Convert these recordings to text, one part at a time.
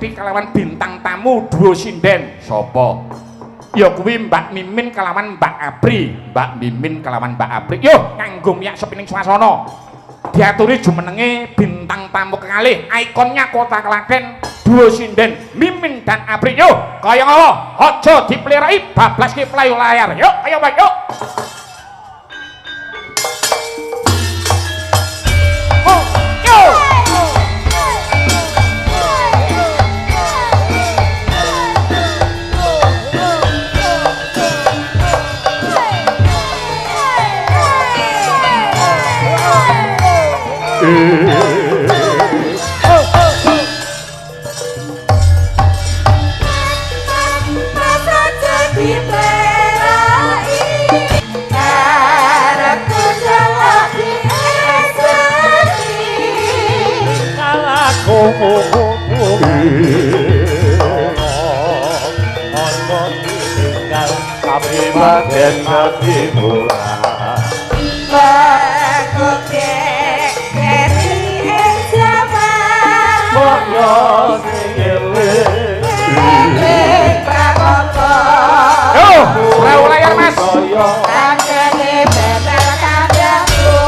Seti kalawan bintang tamu duo sinden. Sapa? Ya kuwi Mbak Mimin kalawan Mbak Apri. Mbak Mimin kalawan Mbak Apri. Yo kanggo miyak sepining swasana. Diaturi jumenenge bintang tamu kekalih, ikonnya Kota Klaten, duo sinden Mimin dan Apri. Yo kaya ngono, aja dipelirai bablaske playu layar. Yo ayo baik yo. Bagian kaki murah Bagokek keri zaman Moyo singewe Bagokok Yo playu layar Mas. Kandene betel kandangku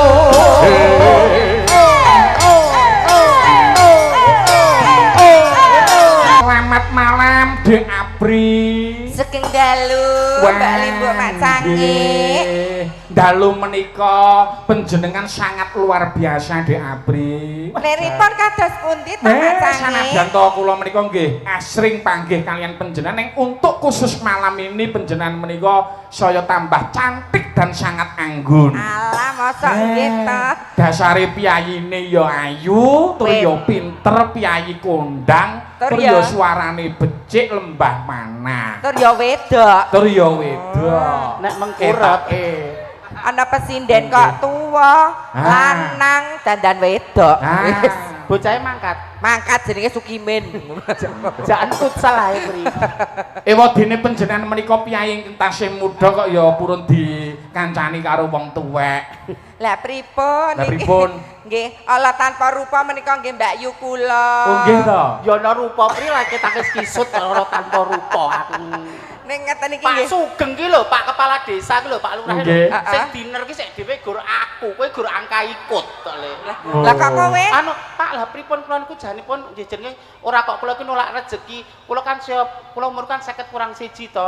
Selamat malam Dek Apri. Sugeng dalu Mbak Limbuk Mak Cangik. Dalu menika panjenengan sangat luar biasa Dek Apri. Leripun kados pundi to Mak Cangik? Sanadyan to kula menika nggih asring panggih kalian panjenengan ning untuk khusus malam ini panjenengan menika saya tambah cantik dan sangat anggun. Alah mosok nggih to. Dasare piyayine ya ayu, tur ya pinter, piyayi kondang, tur ya suarane becik lembah mana. Tur ya wedok. Tur ya wedok. Nek mengkurep Ana pesinden kok tuwa, lanang dandan wedok. bocahe mangkat. Mangkat jenenge Sukimin. Jangan futsal ae, Pri. Ewadene panjenengan menika piyayi ingkang tasih muda kok ya purun dikancani karo wong tuwek. Lah pripun? Lah pripun? Nggih, ala tanpa rupa menika nggih Mbak Yu kula. Oh nggih to. Ya ana rupa Pri lek takis kisut ora tanpa rupa aku. Ning ngeten iki Pak nggih. Sugeng ki lho, Pak Kepala Desa ki lho, Pak Lurah Nggih. lho. Sing diner ki sik dhewe gur aku, kowe gur angka ikut tok le. Lah kok kowe? Anu, Pak, lah pripun kula niku janipun nggih jenenge ora kok kula ki nolak rezeki. Kula kan kula umur kan 50 kurang 1 to.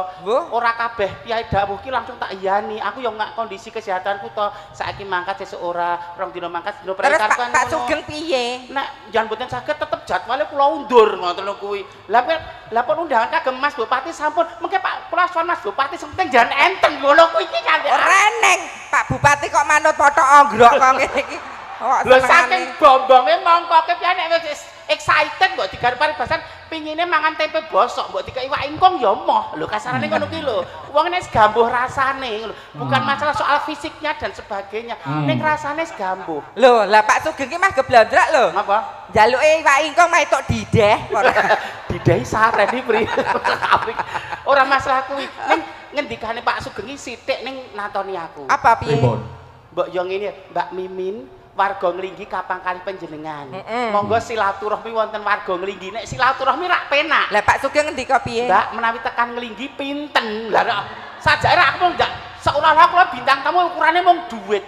Ora kabeh piyai dawuh ki langsung tak iyani. Aku yo ngak kondisi kesehatanku to. Saiki mangkat sesuk ora, rong dina mangkat dina Terus prekar kan. Pak Sugeng piye? Nek jan mboten saged tetep jadwale kula undur ngoten lho kuwi. Lah pun undangan kagem Mas Bupati sampun mengke Pak kula suwun Mas Bupati penting jan enten ngono kuwi iki kan. Reneng, Pak Bupati kok manut foto onggrok kok ngene iki. Lho saking bombonge mongkoke piye nek wis excited mbok digarap paribasan pingine mangan tempe bosok mbok dikeki iwak ingkung ya moh. Lho kasarane ngono ki lho. Wong nek gambuh rasane lho. Bukan masalah soal fisiknya dan sebagainya. Ning rasane gambuh. Lho, lah Pak Sugeng ki mah geblondrak lho. Apa? Njaluke iwak ingkung mah entuk dideh. Didai saren iki Pri. Ora masalah kuwi. Ning ngendikane Pak Sugeng iki sithik ning natoni aku. Apa piye? Mbok yo ngene, Mbak Mimin warga Nglinggi kapang kali panjenengan. Monggo silaturahmi wonten warga Nglinggi. Nek silaturahmi rak penak. Lah Pak Sugeng ngendika piye? Mbak menawi tekan Nglinggi pinten. Lah sajake aku mung ndak seolah-olah kula bintang tamu ukurane mung dhuwit.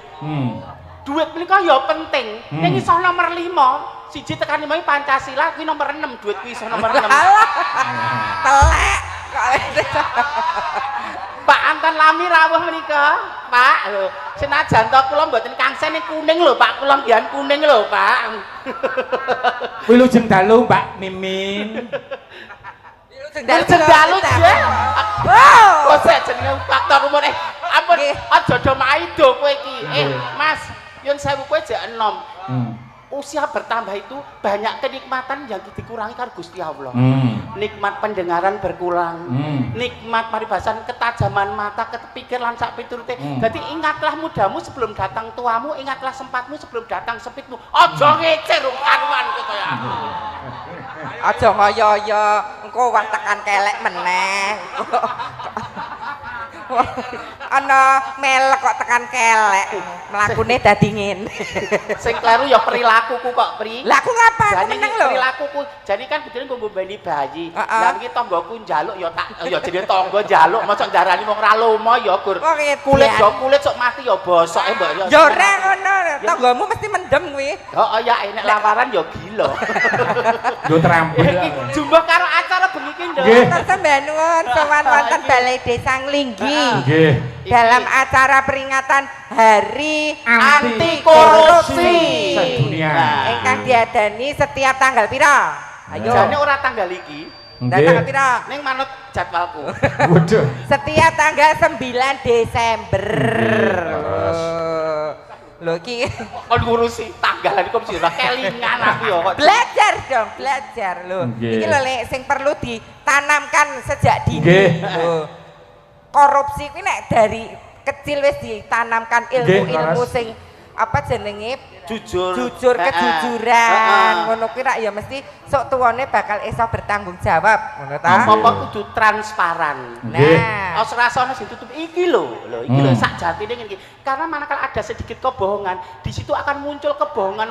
Dhuwit menika ya penting. Ning iso nomor 5, siji tekan 5 Pancasila kuwi nomor 6, dhuwit kuwi iso nomor 6. Telek. Pak Anton Lami rawuh menika, Pak. Lho, senajan to kula mboten kangsene kuning lho, Pak. Kula mbiyen kuning lho, Pak. Kuwi lujeng dalu Mbak Mimin. Dalu je. Wow. Kok sik jenenge faktor umur ampun aja do maido kowe iki. Mas, nyun sewu kowe jek enom. Usia bertambah itu banyak kenikmatan yang dikurangi karo Gusti Allah. Nikmat pendengaran berkurang. Nikmat paribasan ketajaman mata, ketepikir lan sak piturute. Dadi ingatlah mudamu sebelum datang tuamu, ingatlah sempatmu sebelum datang sempitmu. Aja ngecir karuan kowe kaya aku. Aja ngoyo-yo, engko wah tekan kelek meneh. Ana melek kok tekan kelek. Mlakune dadi ngene. Sing kleru ya perilakuku kok, Pri. Lah aku ngapa? Aku meneng lho. Perilakuku. Jadi kan bedine nggo mbeni bayi. Lah iki tanggoku njaluk ya tak ya jenenge tangga njaluk mosok ndarani wong ra lomo ya, Gur. Kulit ya kulit sok mati ya bosoke mbok. Ya ora ngono. Tanggamu mesti mendem kuwi. Heeh ya enek lawaran ya gila. Yo terampil. Jumbo karo acara bengi iki lho. Matur sembah nuwun sowan wonten Balai Desa Nglinggi. Nggih. Dalam acara peringatan Hari Anti Korupsi Sedunia. Ingkang diadani setiap tanggal pira? Ayo. Jane ora tanggal iki. Tanggal pira? Ning manut jadwalku. Waduh. Setiap tanggal 9 Desember. Lho iki Kon ngurusi tanggalan iku mesti ora kelingan aku ya kok. belajar dong, belajar lho. Nggih. Iki lho Lek sing perlu ditanamkan sejak dini. Nggih. Lho. Korupsi kuwi nek dari kecil wis ditanamkan ilmu-ilmu Laras. sing apa jenenge Jujur. kejujuran ngono kuwi rak ya mesti sok tuwane bakal iso bertanggung jawab ngono ta. Apa-apa kudu transparan. Nggih. Nah, Ora sing tutup iki lho iki lho sak jatine ngene iki. Karena manakala ada sedikit kebohongan, di situ akan muncul kebohongan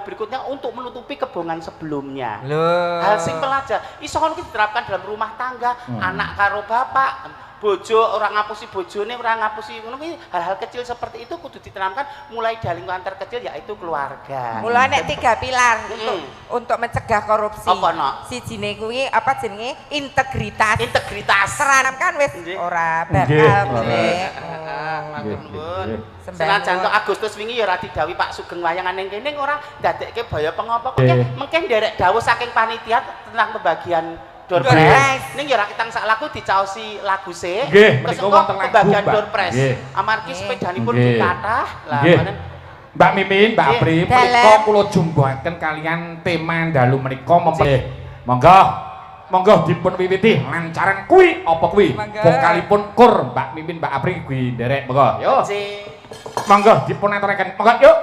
berikutnya untuk menutupi kebohongan sebelumnya. lho. Hal simpel aja. Iso ngono iki diterapkan dalam rumah tangga, anak karo bapak, bojo orang ngapusi bojone, orang ngapusi ngono kuwi hal-hal kecil seperti itu kudu ditanamkan mulai dari lingkungan terkecil yaitu keluarga. Mulai nek 3 pilar untuk mencegah korupsi. Apa, Nok? Sijine kuwi apa jenenge? Integritas. Integritas. Teranamkan wis Nggih. ora Nggih, bakal ora. boleh. Matur nuwun. Nggih. Senajan tok Agustus wingi ya ora didhawuhi Pak Sugeng wayangan ning kene ora ndadekke baya pengopo kok Nggih. mengke nderek dawuh saking panitia tentang pembagian door Door prize. prize. Ning ya ora kitang sak lagu dicaosi lagu se. Nggih, Terus menika engko wonten lagu, pembagian Mbak. door prize. Nggih. Amargi sepedanipun Nggih. dikathah. Lah Nggih. manen Mbak Mimin, Mbak Nggih. Apri, Dalam. menika kula jumbuhaken kalian tema dalu menika monggo. Monggo dipun wiwiti lancaran kuwi apa kuwi? Monggo. Vokalipun kur Mbak Mimin, Mbak Apri kuwi nderek monggo. Yo. Nggih. Monggo dipun aturaken. Monggo yuk.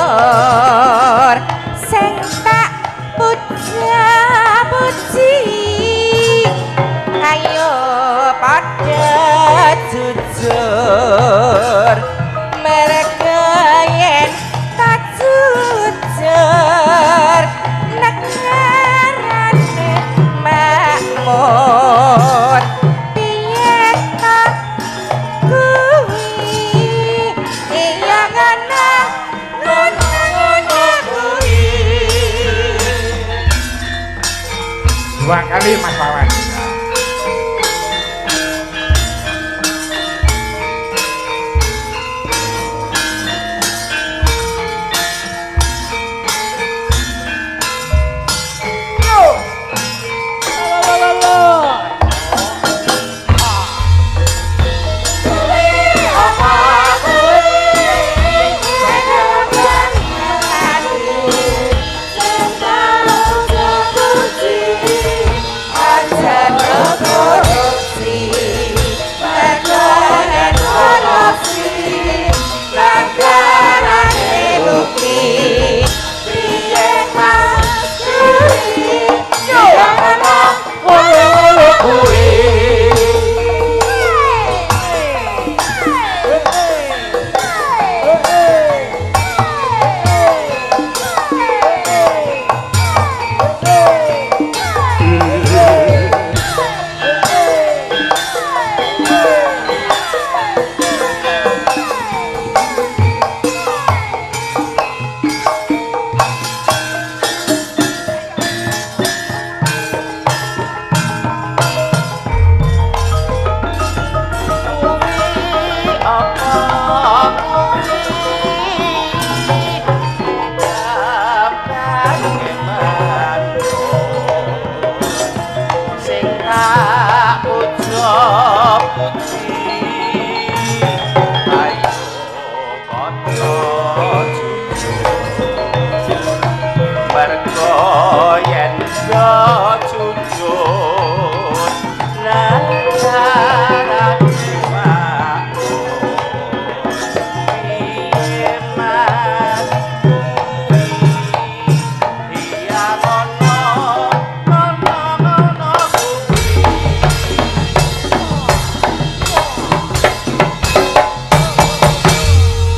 menur sing tak puja-puji ayo padha jujur mereka yen tak jujur negarane makmur piye tak kuwi iya ngana Dua kali Mas Wawan. Aja mergo yen do jujur nalar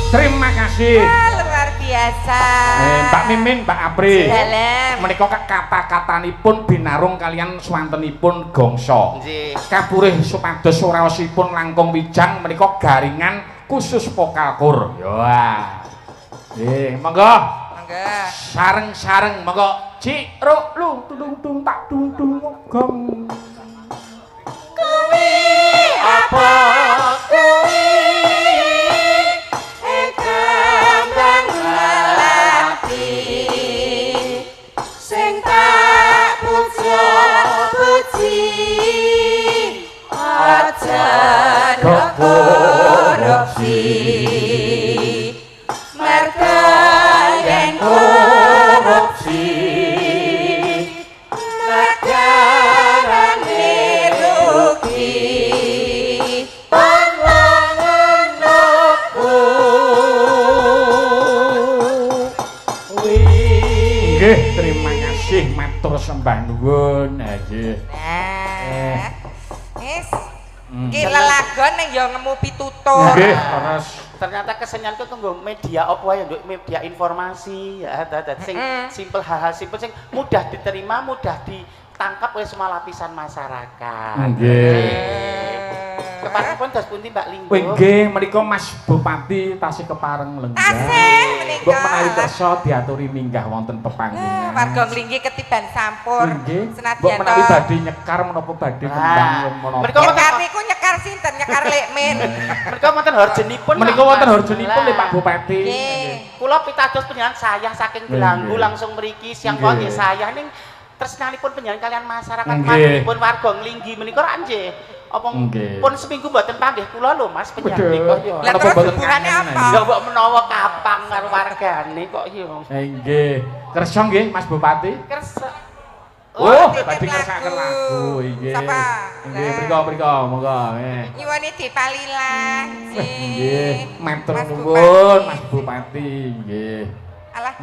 Terima kasih. Luar biasa. Mbak Mimin, Mbak Apri. Dalam. Menika kata-katanipun binarung kalian swantenipun gongso. nggih Kapurih supados raosipun langkung wijang menika garingan khusus vokal kur. Wah. Nggih, monggo. Monggo. Sareng-sareng monggo. Cik ro lu tung tak tung gong. Kuwi apa kuwi? Kembang melati sing tak puji aja korupsi merga yen korupsi negarane rugi Nggih, terima kasih matur sembah nuwun. Nggih. Nah. Wis. Ki lelagon ning yo ngemu pitutur. Nggih, terus ternyata kesenyanku kanggo media apa ya nduk media informasi ya dadi sing simpel hal-hal simpel sing mudah diterima mudah ditangkap oleh semua lapisan masyarakat. nggih. Keparengipun dos pundi Mbak Linggo? Nggih, menika Mas Bupati tasih kepareng lenggah. Tasih menika. Mbok menawi kersa diaturi minggah wonten pepanggihan. Warga Nglinggi ketiban sampur. Nggih. Mbok Senadyan menawi to. badhe nyekar menapa badhe kembang menapa. Menika Nyekar niku nyekar sinten? Nyekar Lekmin. Menika wonten harjenipun. Menika wonten harjenipun lho Pak Bupati. Nggih. Kula pitados panjenengan saya saking Belanggu langsung mriki siang kok nggih saya ning tresnanipun panjenengan kalian masyarakat manipun warga Nglinggi menika ra nggih. Apa pun seminggu mboten panggih kula lho Mas panjenengan menika yo. Lah terus hubungane apa? Ya mbok menawa kapang karo wargane kok yo. Nggih. Kersa nggih Mas Bupati. Kersa. Oh, titip badhe kersaken lagu nggih. Sapa? Nggih, mriko monggo. Nyuwuni dipalila. Nggih, matur nuwun Mas Bupati nggih. Alah,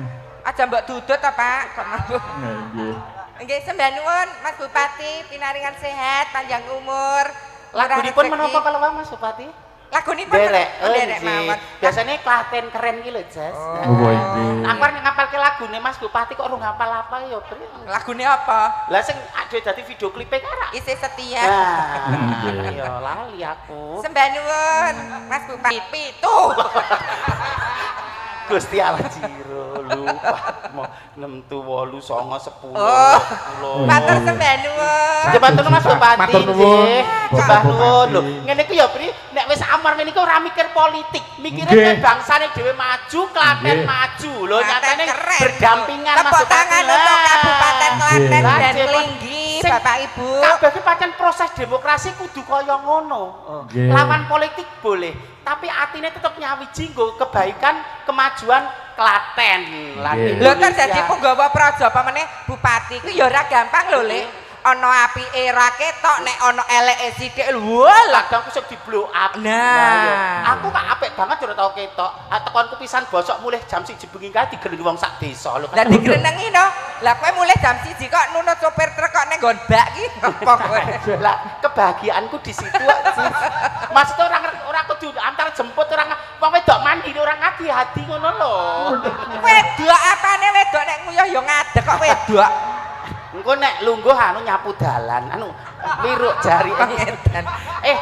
aja mbok dudut ta, Pak. Kok mabuk. Nggih. Nggih, sembah nuwun Mas Bupati, pinaringan sehat, panjang umur. Lagunipun menapa kalau Mas Bupati? Lagunipun Derek, derek mawon. biasanya Klaten keren iki lho, Jas. Oh, nggih. Aku arep ngapalke lagune Mas Bupati kok ora ngapal apa ya, Bre. Lagune apa? Lah sing ade dadi video klipe kara. Isih setia. Nah, ya lali aku. Sembah nuwun Mas Bupati. Pitu. Gusti Allah jiro lupa 6 8 9 10 Matur sembah nuwun. Jembatan Mas Bupati. Matur nuwun. Sembah nuwun lho. Ngene ku ya Pri, nek wis amar ngene iku ora mikir politik, mikire nek bangsane dhewe maju, Klaten maju. Lho nyatane berdampingan Mas Tepuk Bupati. tangan untuk Kabupaten Klaten Lah, dan Jepun. Nglinggi, Sing Bapak Ibu. Kabeh ki pancen proses demokrasi kudu kaya ngono. Nggih. Lawan politik boleh, tapi atine tetep nyawiji nggo kebaikan, kemajuan Klaten lan Nggih. Lho kan Indonesia. dadi penggawa praja apa meneh bupati ku ya ora gampang lho, Lek. Ana apike ra ketok nek ana eleke sithik lho. Lah Kadang kusuk di blow up. Nah. Aku kok apik banget ora tau ketok. Tekonku pisan bosok mulih jam 1 bengi kae digelengi wong sak desa lho. Lah digrenengi no. Lah kowe mulai jam 1 kok nunut sopir truk kok ning nggon bak ki apa kowe? Lah kebahagiaanku di situ sih. Maksudnya ora kudu antar jemput orang wong wedok mandi orang hati-hati ngono lho. Wedok apane wedok nek nguyuh ya ngadeg kok wedok. Engko nek lungguh anu nyapu dalan, anu wiruk jari Edan.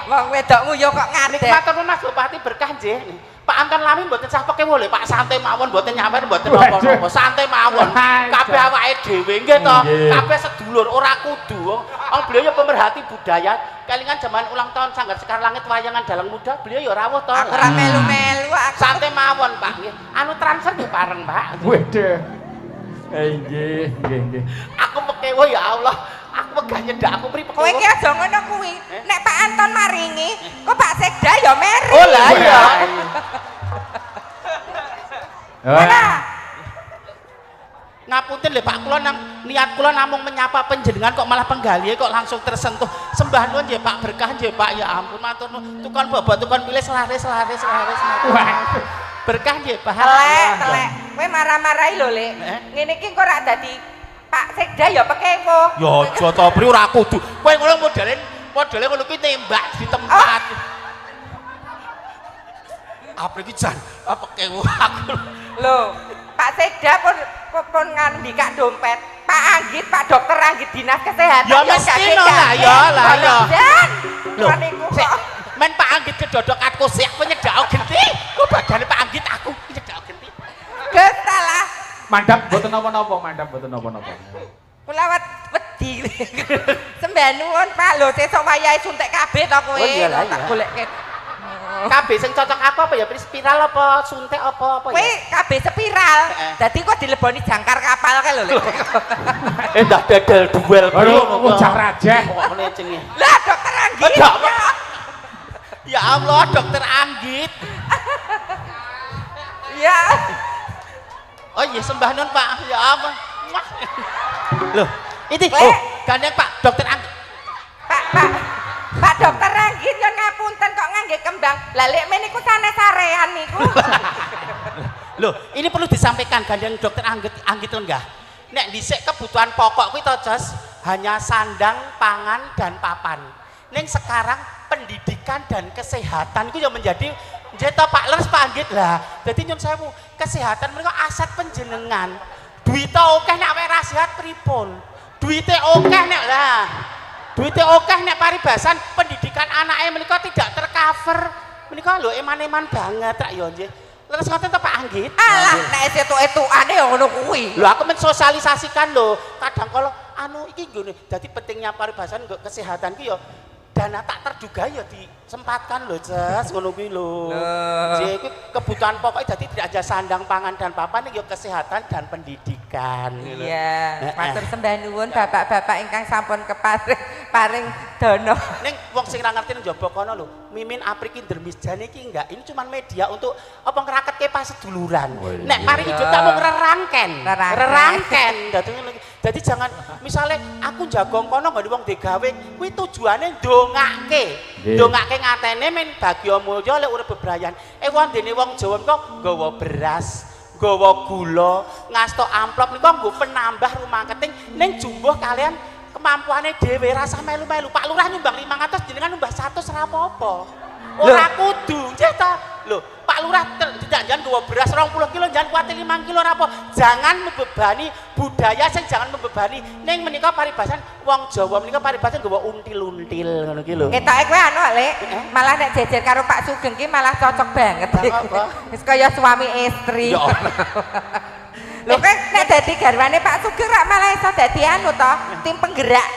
Wong wedok nguyuh kok ngadeg. Nikmatur Mas Bupati berkah nggih. Pak Anton Lami mboten sah peke woleh, Pak santai mawon mboten nyamper mboten napa-napa. Santai mawon. Kabeh awake dhewe nggih to. Kabeh sedulur ora kudu. Wong beliau ya pemerhati budaya. Kelingan zaman ulang tahun Sanggar Sekar Langit wayangan Dalang Muda, beliau ya rawuh to. Aku ora melu-melu aku. Santai mawon, Pak nggih. Anu transfer nggih bareng, Pak. Waduh. Nggih. Aku pekewo ya Allah. Aku megah nyedak aku mripek. Kowe iki aja ngono kuwi. Nek Pak Anton maringi, kok Pak Sekda ya meri. Oh lah ya. Ngapunten lho Pak, kula niat kula namung menyapa panjenengan kok malah penggali kok langsung tersentuh. Sembah nuwun nggih Pak, berkah nggih Pak. Ya ampun matur nuwun. Tukon bobot tukon pilih selaris. Berkah nggih Pak. Telek. Kowe marah-marahi lho, Lek. Ngene iki kok ora dadi Pak Sekda ya pekengko. Ya aja to, Pri ora kudu. Kowe ngono modele ngono kuwi tembak di tempat. Apa iki jan? Apa pekengko aku. Lho, Pak Sekda pun ngandikak dompet. Pak Anggit, Pak Dokter Anggit Dinas Kesehatan. Ya mesti no lah, ya lah ya. Lho, men Pak Anggit kedodok aku sik penyedak genti. Kok badane Pak Anggit aku penyedak genti. Getalah. Mandap mboten napa-napa. Kula wedi. Sembah nuwun Pak, lho sesuk wayahe suntik kabeh to kowe. Oh iya lah, tak iya. goleke. Kabeh sing cocok aku apa ya spiral apa suntik apa Kowe ya? kabeh spiral. Dadi kok dileboni jangkar kapal kae lho, Lek. Ndak dadal duel Aduh, ujar aja. kok ngene jenenge. Lah Dokter Anggit. Ya Allah, Dokter Anggit. Ya. Oh iya sembah nun Pak. Ya ampun. Loh, ini gandeng Pak Dokter Anggit. Pak Dokter Anggit yo ngapunten kok ngangge kembang. Lah lek meniku sanes sarean niku. Loh, ini perlu disampaikan gandeng Dokter Anggit enggak? Nek dhisik kebutuhan pokok kuwi to, Jos, hanya sandang, pangan dan papan. Ning sekarang pendidikan dan kesehatan itu yang menjadi Pak Leres Pak Anggit lah. Dadi nyun sewu, kesehatan mereka aset penjenengan. Duite akeh nek awake ra sehat pripun? Duite akeh nek lah. Duite akeh nek paribasan pendidikan anake menika tidak tercover. Menika lho eman-eman banget rak ya nggih. Terus ngoten to Pak Anggit. Alah nek etuk-etukane ya ngono kuwi. Lho aku mensosialisasikan lho. Kadang kalau iki nggone dadi pentingnya paribasan kesehatan ki ya dana tak terduga ya disempatkan lho, Ces, ngono kuwi lho. Jadi kebutuhan pokok dadi tidak aja sandang, pangan dan papan ya kesehatan dan pendidikan. Iya, matur sembah nuwun bapak-bapak ingkang sampun paring dana. Ning wong sing ra ngerti nang njaba kono lho, Mimin Apriki Dermisjan iki enggak, ini cuma media untuk apa ngraketke paseduluran. Nek pari hidup tak mau rerangken. Dadi jangan misalnya aku jagong kono nggo wong digawe, kuwi tujuane ndongake ngatene men bagya mulya lek urip bebrayan. Wondene wong Jawa kok nggawa beras, nggawa gula, ngasto amplop niku nggo penambah rumah keting ning jumbuh kalian kemampuane dhewe rasa melu-melu. Pak Lurah nyumbang 500 jenengan nyumbang 100 ora apa-apa. Ora kudu, nggih ta? Lho, Pak Lurah tidak jangan nggawa beras 20 kilo, jangan kuwate 5 kilo ora apa. Jangan membebani budaya sing jangan membebani ning menika paribasan wong Jawa menika paribasan nggawa until-until ngono ki lho. Ketoke kowe anu Lek, malah nek jejer karo Pak Sugeng ki malah cocok banget. Wis kaya suami istri. Ya Allah. Lho kowe nek dadi garwane Pak Sugeng rak malah iso dadi anu to, tim penggerak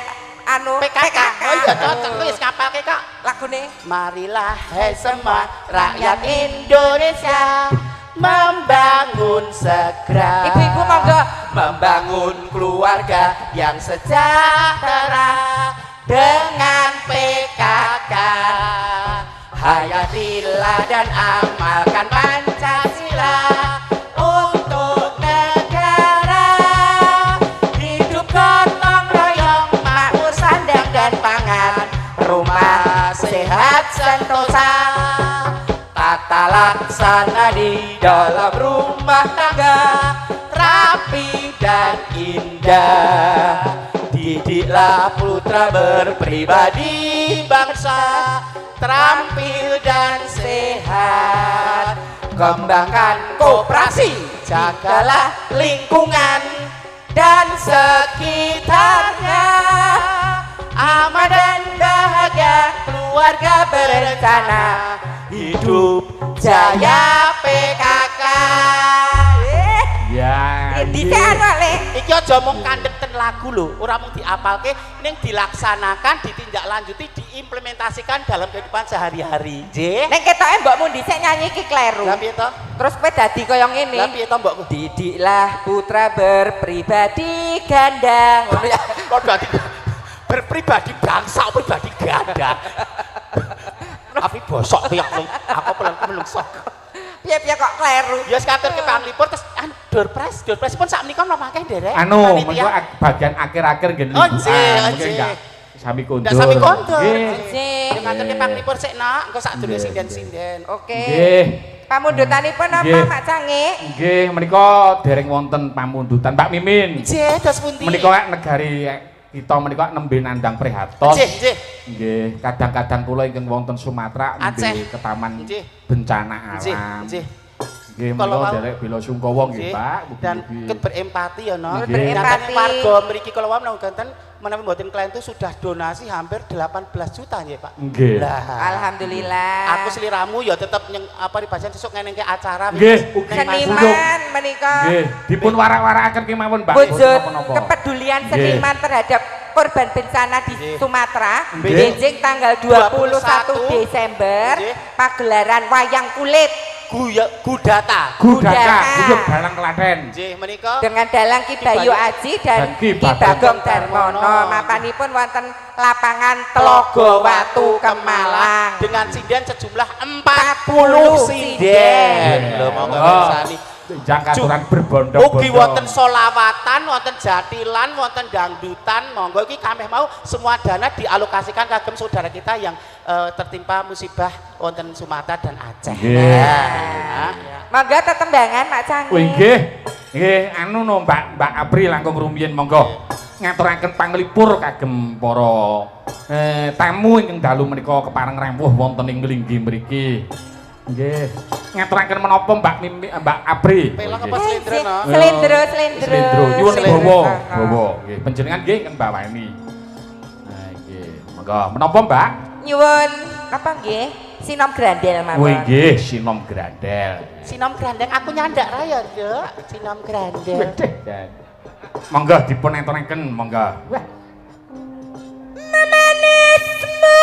anu PKK. Oh iya cocok wis kapalke Kak. Lagune Marilah hai semua rakyat Indonesia membangun segera. Ibu-ibu monggo Membangun keluarga yang sejahtera dengan PKK. Hayatilah dan amalkan Pancasila untuk negara. Hidup gotong royong, makmur sandang dan pangan, rumah sehat sentosa, tata laksana di dalam rumah tangga rapi dan indah. Didiklah putra berpribadi bangsa, terampil dan sehat. Kembangkan koperasi, jagalah lingkungan dan sekitarnya. Aman dan bahagia keluarga berencana, hidup jaya PKK. Ya. dhisik anu Lek. Iki aja mung kandhek ten lagu lho, ora mung diapalke ning dilaksanakan, ditindaklanjuti, diimplementasikan dalam kehidupan sehari-hari. Nggih. Nek ketoke mbokmu dhisik nyanyi iki kleru. Lah piye to? Terus kowe dadi kaya ngene. Lah piye to mbokku? Didiklah putra berpribadi ganda. Ngono ya. Kok dadi berpribadi bangsa, pribadi ganda. Tapi bosok ki aku pelengku menungso. Piye-piye kok kleru. Ya wis katurke panglipur terus Doorpress pun sak menika nom akeh nderek. Anu, mengko bagian akhir-akhir nggih. Oh, nggih. Sami kondur. Ndak sami kondur. Nggih. Ngaten panglipur sik nak, engko sak durung sinden-sinden. Oke. Nggih. Pamundutanipun apa Mak Cange? Nggih, menika dereng wonten pamundutan Mbak Mimin. Nggih, dos pundi? Menika negari kita menika nembe nandang prihatos. Nggih. Nggih, kadang-kadang kula ingkang wonten Sumatera nembe ke taman bencana alam. Nggih. Nggih, menika derek bela sungkawa nggih, Pak. Dan ket berempati ya, no. Berempati. Warga mriki kula wau ganten menawi mboten klientu sudah donasi hampir 18 juta nggih, Pak. Nggih. Alhamdulillah. Aku seliramu ya tetep apa dibajan sesuk ngenengke acara Nggih, seniman menika. Nggih, dipun warak-warakaken kemawon, Mbak. Wujud kepedulian seniman terhadap korban bencana di Sumatera. Benjing tanggal 21 Desember pagelaran wayang kulit Gudata. Guyub Dalang Klaten. Nggih, menika dengan dalang Ki Bayu Aji dan Ki Bagong Darmono. Mapanipun wonten lapangan Telaga Watu Kemalang dengan sinden sejumlah 40 sinden. Lho monggo mirsani. Jangkaturan berbondong-bondong. Ugi wonten solawatan, wonten jatilan, wonten dangdutan. Monggo iki kameh mau semua dana dialokasikan kagem saudara kita yang tertimpa musibah wonten Sumatera dan Aceh. Monggo tetembangan Mak Cange. Oh nggih. Nggih, anu no Mbak Apri langkung rumiyin monggo. Ngaturaken panglipur kagem para tamu ingkang dalu menika kepareng rawuh wonten ing nglinggi mriki. Nggih. Ngaturaken menapa Mbak Apri? Pelok apa slendro no? Slendro. Nyuwun bawa. Nggih, panjenengan nggih kan bawani. Nah, nggih. Monggo. Menapa, Mbak? Nyuwun apa nggih? Sinom grandel mawon. Oh nggih, sinom grandel. Sinom grandel aku nyandak ra ya, Nduk. Sinom grandel. Wedeh. Monggo dipun enturaken, monggo. Wah. Memanismu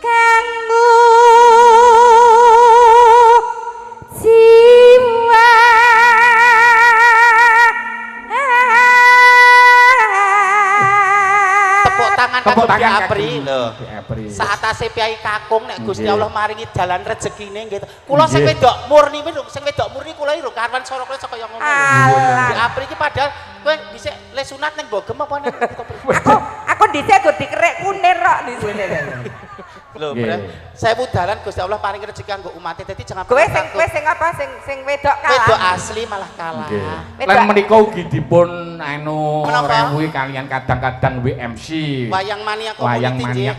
kanggo jiwa Tepuk tangan Tepuk kagem tangan Apri lho. Apri. Saatase piyai kakung nek Gusti Allah maringi dalan rezekine nggih. Kula sing wedok murni kula iki lho karwan sorokle saka yang ngono. Di Apri iki padahal kowe dhisik le sunat ning Bogem apa ning Aku dhisik gur dikerek kunir kok dhisik. Lho, saya dalan Gusti Allah paringi rezeki kanggo umat. Dadi jangan Kowe sing apa sing wedok kalah. Wedok asli malah kalah. Lan menika ugi dipun anu Menapa? rawuhi kalian kadang-kadang WMC. Wayang mania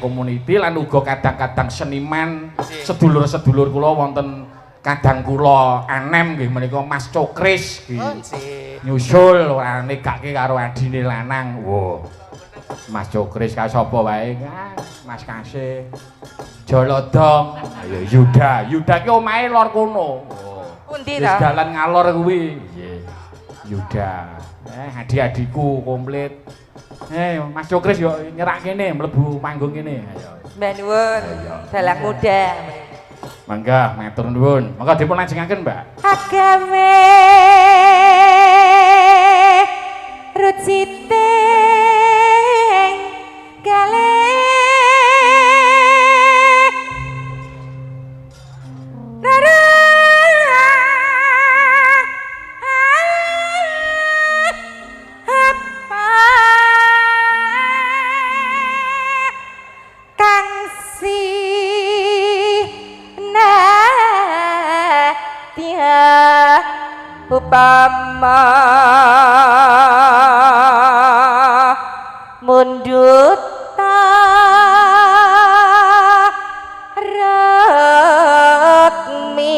community lan uga kadang-kadang seniman sedulur-sedulur kula wonten kadang kula anem nggih menika Mas Cokris nggih. Oh, nggih. Nyusul ora negake karo adine lanang. Wo. Mas Cokris ka sapa wae? Mas Kasih. Jolodong. Ayo Yuda ki omahe lor kono. Pundi Wis to? dalan ngalor kuwi. Nggih. Yuda. Adik-adikku komplit. Mas Cokris yo nyerak kene mlebu panggung kene. Ayo. Mbah nuwun. Dalang muda. Mangga matur nuwun. Monggo dipun lajengaken, Mbak. Agame rucite gale nara apa kang dia upama mundut resmi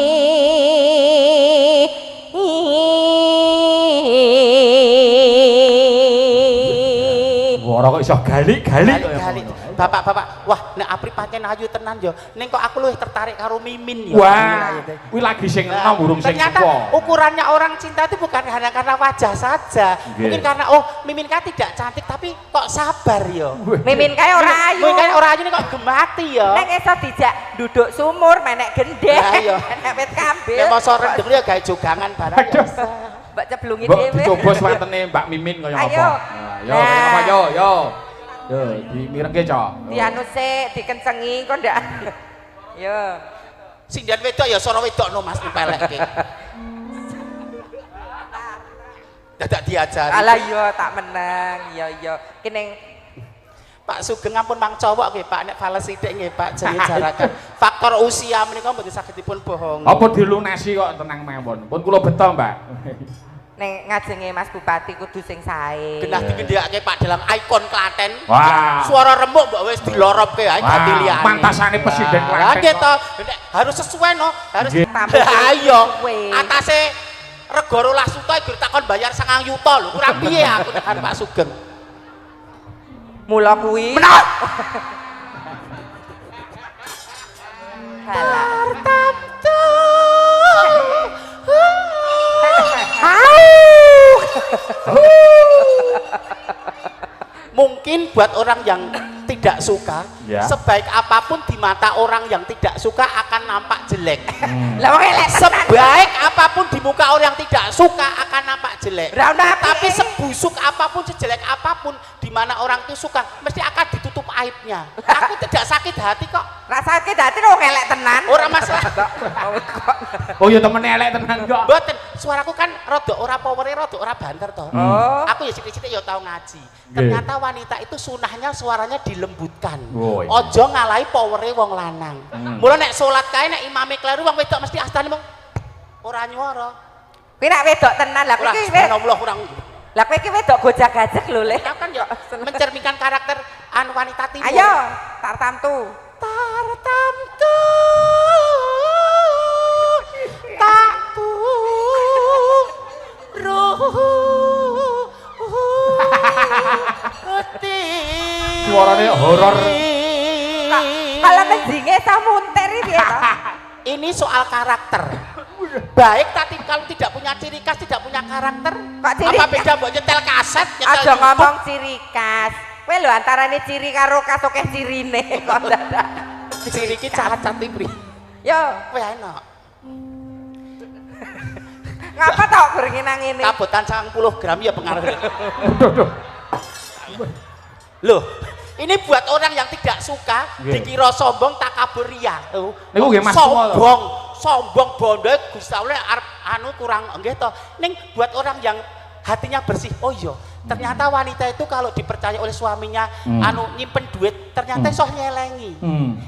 Wara kok iso galik-galik. Bapak-bapak, wah nek Apri pancen ayu tenan yo. Ning kok aku luwih tertarik karo Mimin yo. Wah, kuwi lagi sing enom urung sing ternyata tuwa. ukurannya orang cinta itu bukan hanya karena wajah saja. Mungkin karena Mimin kan tidak cantik tapi kok sabar yo. Mimin kae ora ayu. Mimin kae ora ayu nek kok gemati yo. Nek iso dijak duduk sumur menek gendhe. Lah iya. Nek wit kambil. Nek mosok rendeng yo gawe jogangan barang yo. Mbak ceblungi Mbok dhewe. dicoba swatene Mbak Mimin kaya apa? Ayo. Yo. Yo, dimirengke, Cok. Dianu sik, dikencengi kok ndak. Yo. Sindian wedok ya sora wedok no Mas dipelekke. Dadak diajari. Alah iya tak meneng. Iya. Kene Pak Sugeng ampun mang cowok nggih Pak, nek fales sithik nggih Pak jenenge jarakan. Faktor usia menika mboten saged dipun bohong. Apa dilunasi kok tenang mawon. Pun kula beto, Mbak. ning ngajenge Mas Bupati kudu sing sae. Genah digendhekake Pak dalam ikon Klaten. Wah. Suara remuk mbok wis diloropke ae dadi liyane. Mantasane presiden Lah Klaten. nggih to, harus sesuai no, harus Tampil ayo. suwe. Atase rego 12 juta iku takon bayar 9 juta lho. Kurang piye aku tekan Pak Sugeng. Mula kuwi. Benar. Tertamtu. Mungkin buat orang yang tidak suka, Ya. sebaik apapun di mata orang yang tidak suka akan nampak jelek. Lah wong elek Sebaik apapun di muka orang yang tidak suka akan nampak jelek. Ra ono Tapi apike. sebusuk apapun, sejelek apapun di mana orang itu suka, mesti akan ditutup aibnya. Aku tidak sakit hati kok. rasake dadi wong elek tenan. Orang masalah. Oh ya temen elek tenan kok. Mboten, suaraku kan rada ora powere, rada ora banter toh. Oh. Aku ya sithik-sithik ya tau ngaji. Ternyata wanita itu sunahnya suaranya dilembutkan. Oh, iya. Ojo ngalahi powere wong lanang. Mula nek salat kae nek imame kleru wong wedok mesti astane mung ora nyuara. Kuwi nek wedok tenan lah Ora kuwi subhanallah kurang. lah kowe iki wedok gojak-gajak lho Le. Ya kan ya mencerminkan karakter wanita timur. Ayo, tartamtu. Tartamtu tak Suaranya horor. Malah menjinge ta munteri piye to? Ini soal karakter. Baik tapi kalau tidak punya ciri khas, tidak punya karakter, Kok ciri apa khas? beda mbok nyetel kaset, nyetel Aja YouTube? ngomong ciri khas. Kowe lho antarane ciri karo kas akeh cirine kok dadak. Ciri ki cacat ibri. Yo, Kowe enak. ngapa tok gorenge nang ngene? Kabotan 90 gram ya pengaruh. Duh. Loh, ini buat orang yang tidak suka, Nggih. dikira sombong takabur riya. Niku nggih Mas Sombong bondo Gusti Allah arep anu kurang nggih to. Ning buat orang yang hatinya bersih. Oh iya, ternyata wanita itu kalau dipercaya oleh suaminya anu nyimpen duit, ternyata iso nyelengi.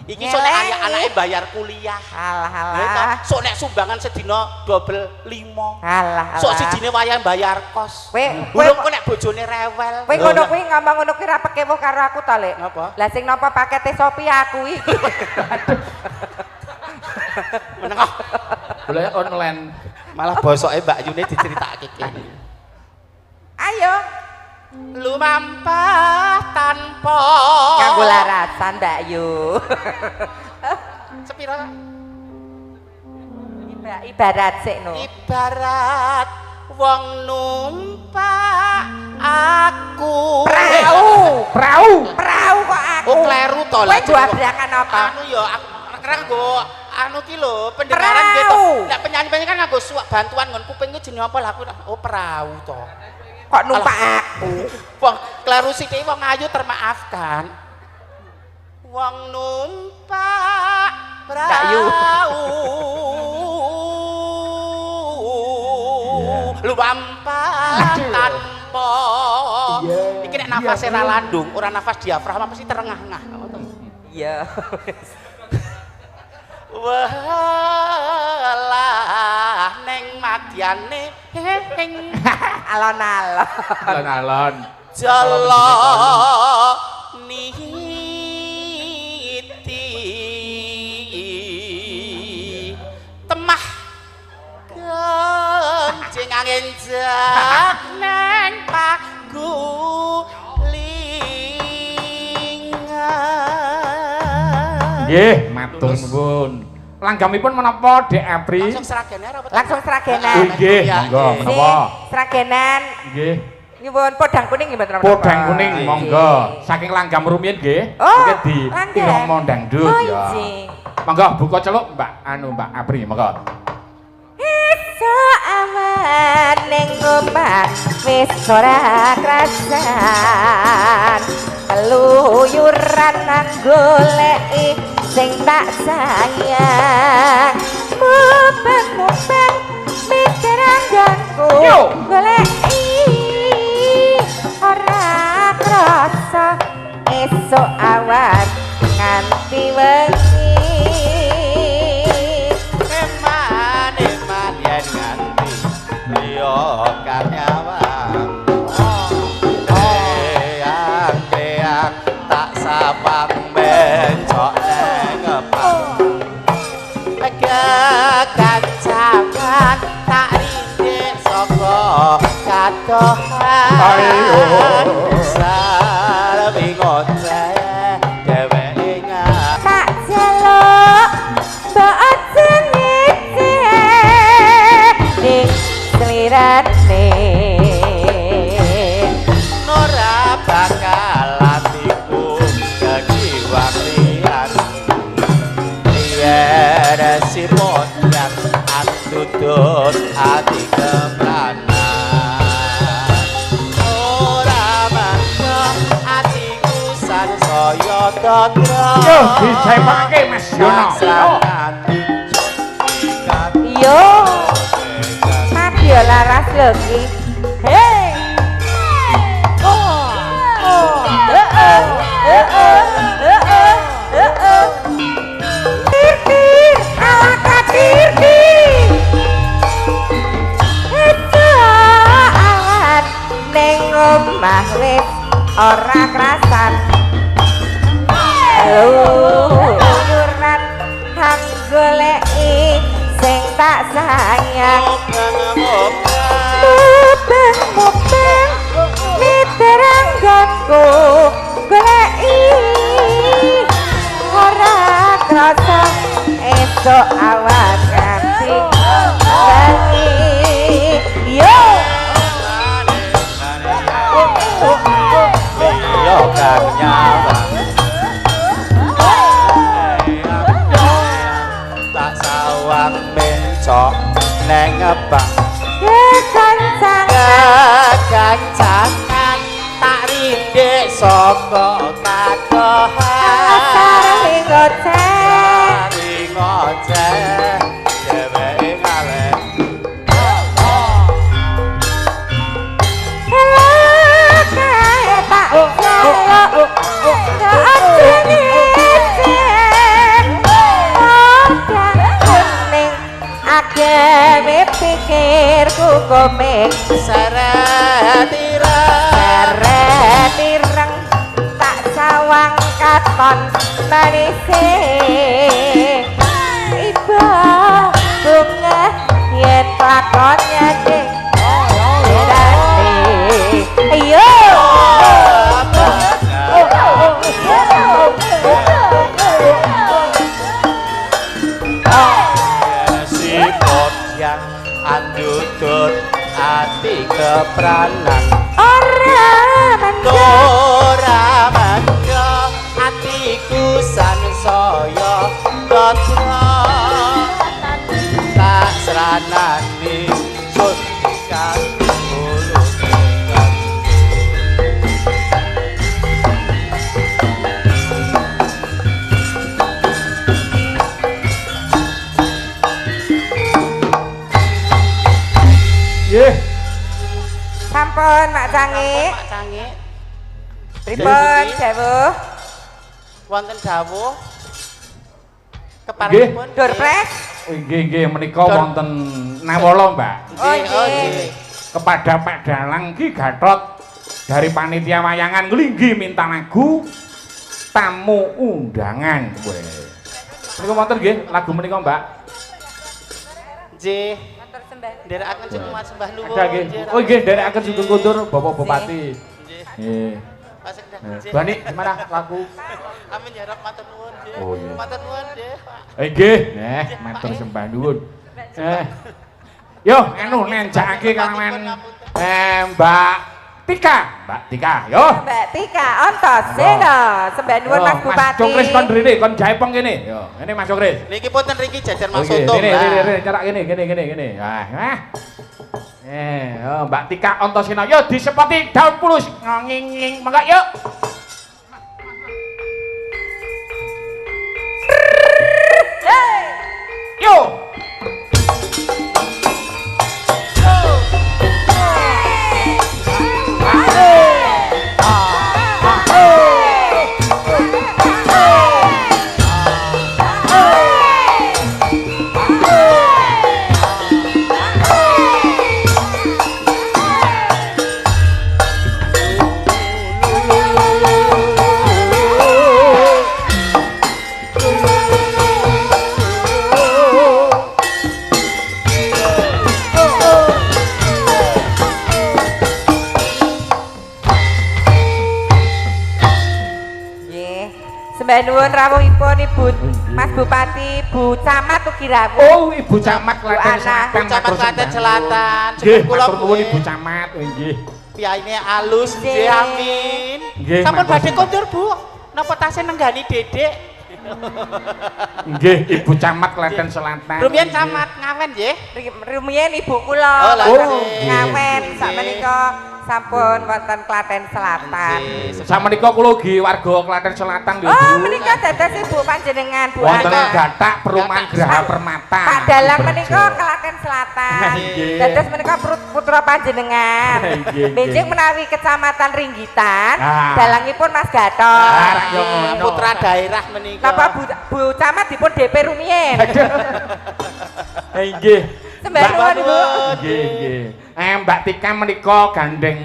Iki sok nek Nyelengi? anake bayar kuliah. Alah Nggih to. alah. Sok nek sumbangan sedina double 5. Alah Sok alah. sijine wayah bayar kos. Kowe Belum kok nek bojone rewel. Kowe ngono kuwi ngomong ngono kuwi ra pekewo karo aku to, Lek. Napa? Lah sing napa pakete Shopee aku iki. Menengah. Boleh online. Malah bosoke Mbak Yune diceritakake kene. Ayo, Lumampah tanpa nganggo larasan Mbak Yu. sepira Ibarat sik no. ibarat wong numpak aku. Perahu kok aku. Oh kleru to Kowe juabrakan apa? Anu ya aku nganggo anu ki lho pendengaran Perahu. gitu. Nek penyanyi-penyanyi kan nganggo bantuan ngon kuping ki jenenge apa lah aku oh perahu to. Kok numpak aku? Wong kleru sithik wong ayu termaafkan. Wong numpak Mbak Yu. perahu. Lumampah tanpa. Iki nek nafase ra landung, ora nafas diafragma mesti terengah-engah. Iya. Walah neng madyane Alon-alon. Alon-alon. jala niti temah kencing angin jak neng pagulingan. Nggih, matur nuwun. Langgamipun menapa Dek Apri? Langsung seragenan apa? Langsung seragenan. Nggih, Ya, monggo nggih. menapa? Seragenan. Nggih. Nyuwun podang kuning nggih mboten Podang kuning Nggih. monggo. Saking langgam rumiyin nggih. Oh, Nggih di langgam. Irama Dangdut Oh, ya. nggih. Monggo buka celuk Mbak Apri monggo. Iso aman ning omah wis ora krasan. Keluyuran nang goleki sing tak sayang. Muben mikir anggonku Yo. goleki esok awan nganti wengi eman yen nganti liya kang nyawang eyang tak sapang becok nang ngepang kancakan tak rindik saka kadohan sarwi ngoceh dheweke ngak tak celuk mbok jenenge ning slirane ora bakal atiku dadi waklian yen sipon yang atutut ati keprana ora mangko atiku sansaya tatra Yo dicepake Mas Yono. yo Madio laras lho ki hei Tirtir, ala tirtir itu awan neng omah wis ora krasan uyuran hang goleki sing tak sayang mubeng miteranggonku goleki ora krasa esok awan nganti wengi yo yo kang nyawang tak sawang bencok neng ngepang kancakan tak rindik saka kadohan sareng ngoceh sari ngoceh dheweke ngaleh pikirku komik saratira sereng tak sawang katon manise iba bunga yen lakonnya ding ayo sipot yang andutut ati kepranan ora manja atiku sansaya tatra tak sranani suntikan bulu tinggal Nggih. sampun Mak Cangi Mak Cangi pripun dawuh wonten dawuh Nggih. keparipun Doorpress Nggih menika wonten nawala, Mbak. nggih Kepada Pak Dalang Ki Gatot dari panitia wayangan nglinggi minta lagu tamu undangan. Menika wonten nggih lagu menika, Mbak. nggih matur sembah nderekaken sembah sembah nuwun Ada nggih. Oh nggih nderekaken Sugeng Kuntur Bapak Bupati. nggih Nggih. Pak Sekda nggih Bani gimana lagu? amin ya Rab matur nuwun nggih Oh, iya. matur nuwun nggih Pak Nggih, matur sembah nuwun. Yo, anu nenjakake kalawan Mbak Tika, yo. Mbak Tika Antasena sembah nuwun Mas Bupati Mas Cokris kon rene, kon jaipong kene. Yo, ini Mas Cokris. niki punten riki jajar Mas Oke, Soto Ini cerak gini. Mbak Tika Antasena, yo disepoti daun pulus nging mangga yuk. Yo. Sembah nuwun rawuhipun Ibu Mas Bupati, Bu Camat ugi rawuh. Oh, Ibu Camat Klaten Selatan. Bu Camat Klaten Selatan. Nggih, Kula matur nuwun Ibu Camat. Nggih. Piyaine alus nggih amin. Nggih, Sampun matur badhe nuwun. kondur Bu. Napa tasih nenggani Dedek? Nggih, Ibu Camat Klaten Selatan. Rumiyin camat ngawen nggih. Rumiyin ibu kula Oh, lah, nggih. ngawen sakmenika sampun wonten Klaten Selatan. Sakmenika kula ugi warga Klaten Selatan lho, Oh, Bu. menika dados ibu panjenengan Bu Wonten Ana. Gatak Perumahan Graha Permata. Pak Dalang Berjo. menika Klaten Selatan. Nggih. Dados menika putra panjenengan. Nggih, nggih. Benjing menawi Kecamatan Ringgitan, Ah. dalangipun Mas Ah, Gatot. yo ngono. Putra daerah menika. Napa Bu Camat dipun DP rumiyin? Nggih. Sembah nuwun Ibu. Nggih, nggih. Mbak Tika menika gandeng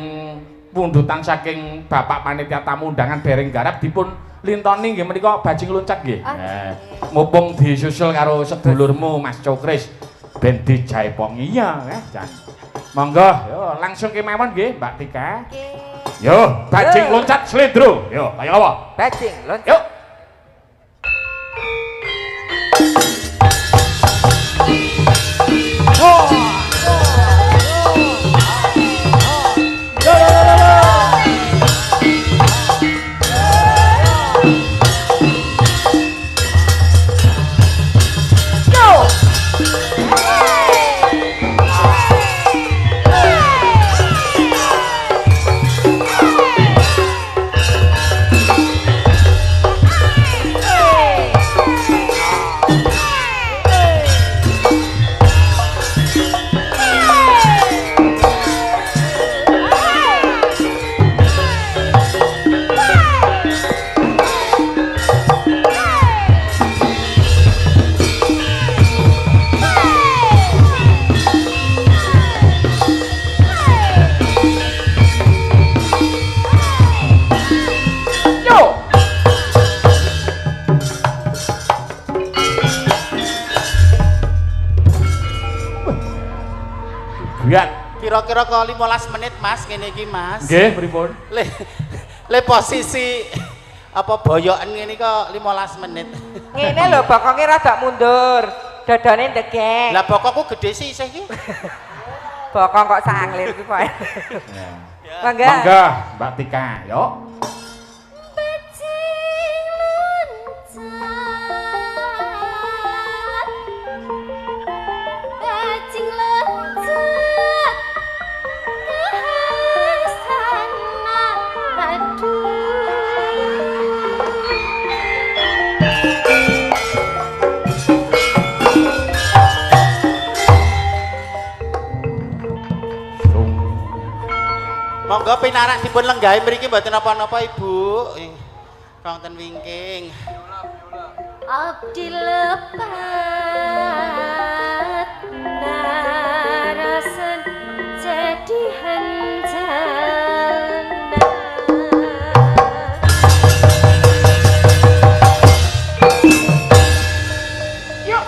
pundutan saking Bapak Panitia Tamu Undangan Dereng Garap dipun lintoni nggih menika bajing loncat nggih. Mumpung disusul karo sedulurmu Mas Cokris ben dijaepong iya Jan. Monggo, yo langsung kemawon nggih Mbak Tika. Yo, bajing loncat slendro. Yo, kaya apa? Bajing loncat. Yuk. Biar. Kira-kira kok 15 menit Mas ngene iki Mas. Nggih, pripun? Le posisi apa boyoken ngene kok 15 menit. Ngene lho bokonge rada mundur, dodone ndegek. Lah bokokku gede sih isih iki. Bokong kok sanglir iki kok. Mangga. Mangga, Mbak Tika, yuk. Monggo pinarak dipun lenggahi mriki mboten napa-napa Ibu. Wonten wingking. Abdi lepat narasen jadi hanjana. Yuk.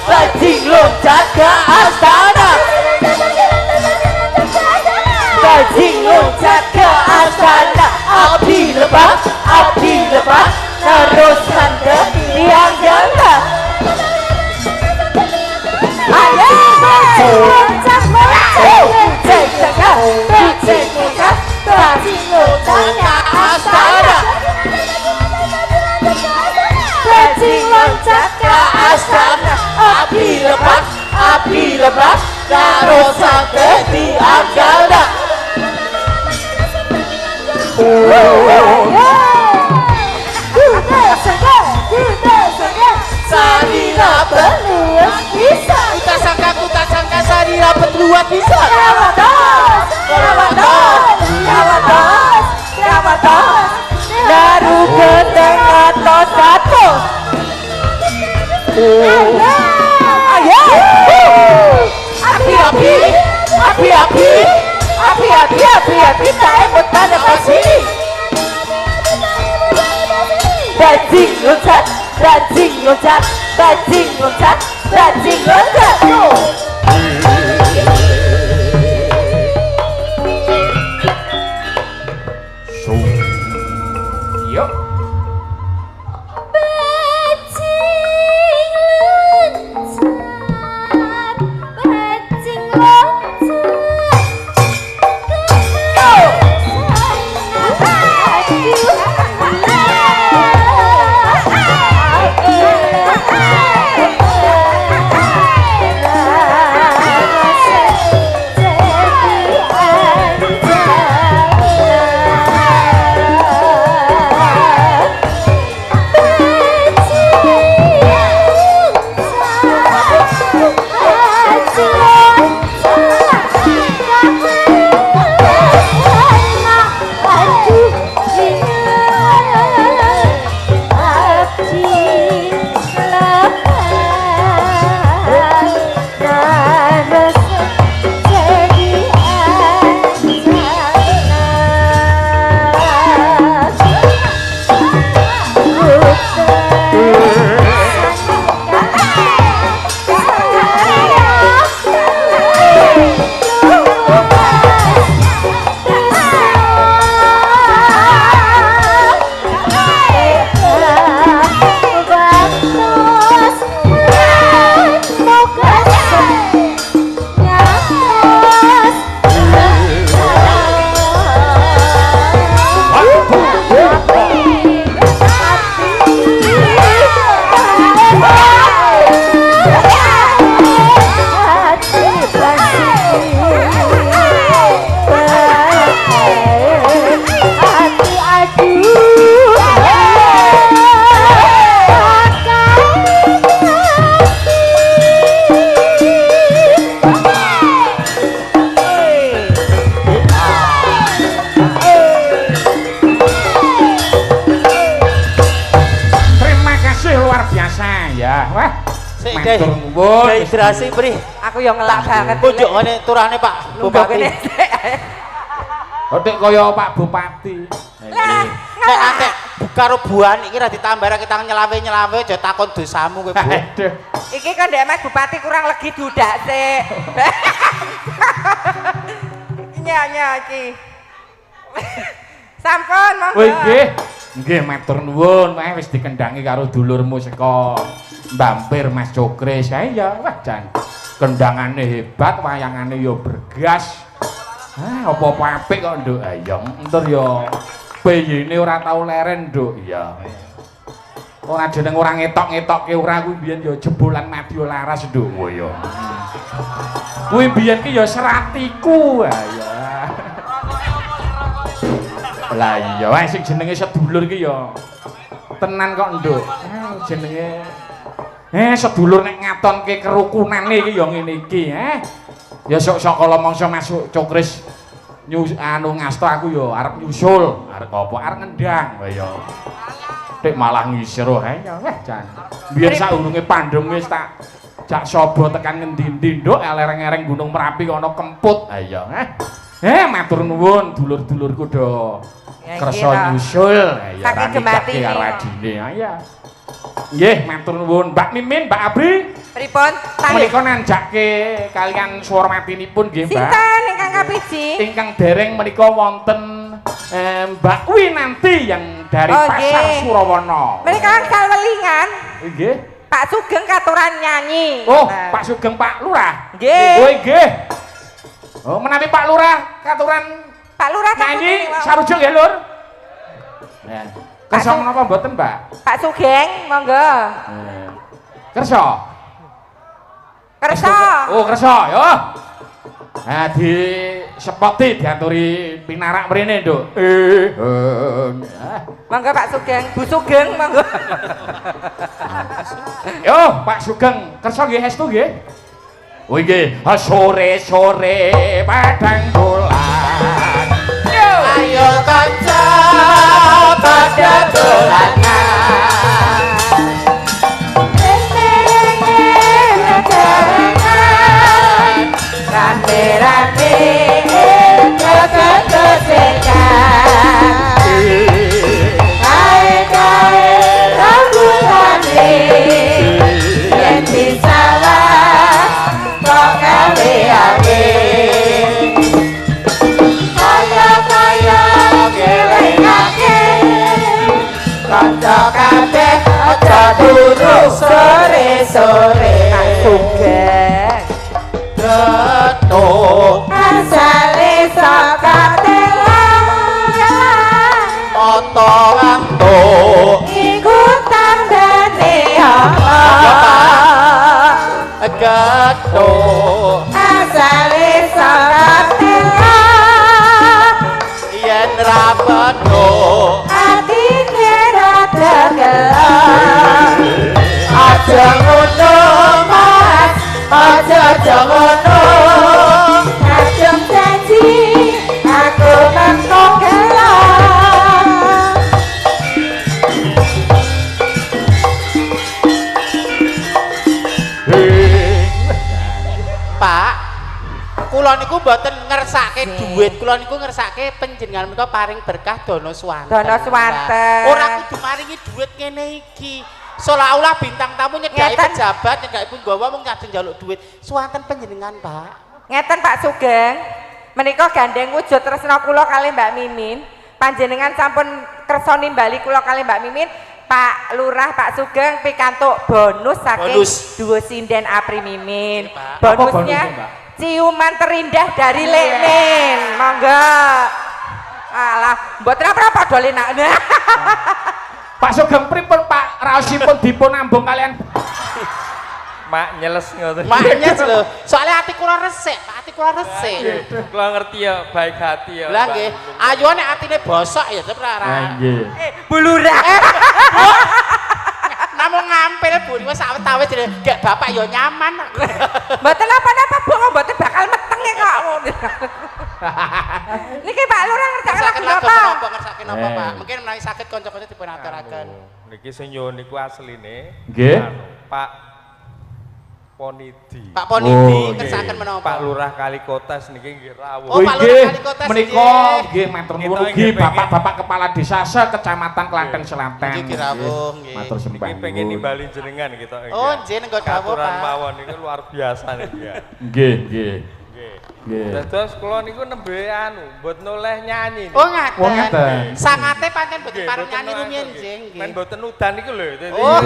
Bajing loncat ke astana. Bajing loncat ke astana. Api lepas terus mantep yang jalan. loncat bajing loncat ke astana. Bajing loncat ke astana. Api lepas karo sate dianggalna. Sarina beluas bisa. Kuta sangka sarina beluas bisa. Rawatos. Daru genteng atos satu. Ayo. Api, tak emot pada pasini. Bajing loncat. Yuk. Matur nuwun. Dehidrasi mrih. Aku yo ngelak banget. Pujuk ngene turane Pak Bupati. Otek kaya Pak Bupati. Nek atek karo buan iki ra ditambah kita nyelawe-nyelawe aja takon dosamu kowe, Bu. Aduh. Iki kan ndek Mas Bupati kurang legi dudak sik. Nyanyi iki. Sampun monggo. Oh nggih. Nggih matur nuwun, wis dikendangi karo dulurmu saka Mbampir Mas Cokres. Ya wah jan. Kendangane hebat, wayangane yo bergas. Apa-apa apik kok, Nduk. Ya entur yo peyine ora tau leren, Nduk. Ya. Ora jeneng ora ngetok-ngetokke ora kuwi biyen yo jebolan Madya Laras, Nduk. Oh ya. Kuwi biyen ki yo seratiku. Ya. Lah iya, wae sing jenenge sedulur ki ya tenan kok, Nduk. Jenenge sedulur nek ngatonke kerukunane iki ya ngene iki, Ya sok-sok kala mangsa masuk Cokres ngasta aku ya arep nyusul, arep apa? Arep ngendang. Ya. Tek malah ngisro ya weh jan. Biyen saurunge pandem wis tak jak saba tekan ngendi-endi, Nduk, elereng-ereng Gunung Merapi ana kemput. Ha iya, matur nuwun dulur-dulurku do kersa nyusul ya saking gemati karo adine ya nggih matur nuwun Mbak Mimin Mbak Abri pripun menika nanjakke kalian Surmatinipun nggih Mbak sinten ingkang kapiji ingkang dereng menika wonten Mbak Winanti yang dari Pasar Surawana menika angsal welingan nggih Pak Sugeng katuran nyanyi. Oh, Pak Sugeng Pak Lurah. Nggih. Oh, nggih. Oh, menawi Pak Lurah katuran Pak Lurah nyanyi sarujuk ya, Lur. Ya. Kersa menapa mboten, Mbak? Pak Sugeng, monggo. Kersa. Kersa. Oh, kersa, yo. Nah, di sepoti diaturi pinarak mrene, Nduk. Monggo Pak Sugeng, Bu Sugeng, monggo. Yo, Pak Sugeng, kersa nggih estu nggih? Oh nggih, sore-sore padang dolan. Ayo kanca pada dolanan. Rame-rame jaga kesekan. Kae-kae rambutane yen disawah kok gawe-gawe. Kaya-kaya gelengake kanca kabeh aja turu sore-sore. Sugeng Getut asale saka telangan oto ngantuk iku tandane apa? Getut Asale saka telangan yen ra pedhot atine rada gelap. aja ngono Mas aja ngono Kadung janji aku mengko gelap. Pak kula niku mboten ngersake dhuwit kula niku ngersake panjenengan menika paring berkah dana swanten Dana swanten. ora kudu maringi dhuwit ngene iki seolah-olah bintang tamu nyedhaki Ngeten. pejabat nyedhaki penggawa mung kadung njaluk dhuwit swanten panjenengan Pak Ngeten Pak Sugeng, menika gandeng wujud tresna kula kalih Mbak Mimin. Panjenengan sampun kersa nimbali kula kalih Mbak Mimin. Pak Lurah, Pak Sugeng pikantuk bonus saking Bonus. Duo Sinden Apri Mimin. Pak. Apa Bonusnya bonusnya, Mbak? ciuman terindah dari Lek Min. Monggo. Alah, mboten apa-apa dole nak. Pak Sugeng pripun Pak raosipun dipun ambung kalian Mak nyeles ngoten. maknya lho soalnya hati kula resik Pak hati kula resik Kula ngerti ya, baik hati ya. lah Mbak. nggih ayo nek atine bosok ya cepet ora nggih. Bu Lurah. namung ngampil Bu wis awet-awet jenenge gek bapak ya nyaman Mboten apa-apa Bu, mboten bakal meteng ya kok. Niki Pak Lurah ngerjakan ngersake lagu lagu apa? menapa ngersake napa Pak mungkin menawi saged kanca-kanca dipun aturaken Niki sing nyuwun niku asline. Nggih. Pak Ponidi. Pak Ponidi Oh, ngersaken nggih. menapa Pak Lurah Kalikotas niki nggih rawuh. Oh, Pak Lurah nggih, Kalikotas menika nggih. nggih matur nuwun Kita ugi nggih pengen- Bapak-bapak kepala desa se-Kecamatan Klaten Selatan. Nggih, rawuh, nggih. Matur sembah. Niki pengen nuwun. nimbali jenengan kita. Oh, nggih, nenggo dawuh, Aturan Pak. mawon niku luar biasa niki ya. Nggih, nggih. Nggih. Nggih. Dados kula niku nembe anu, mbot noleh nyanyi. Oh ngaten. Oh, ngaten. Sangate pancen boten Nggih, pareng mboten nyanyi anu, rumiyin nggih. nggih. Men mboten udan niku lho. Dadi- Oh.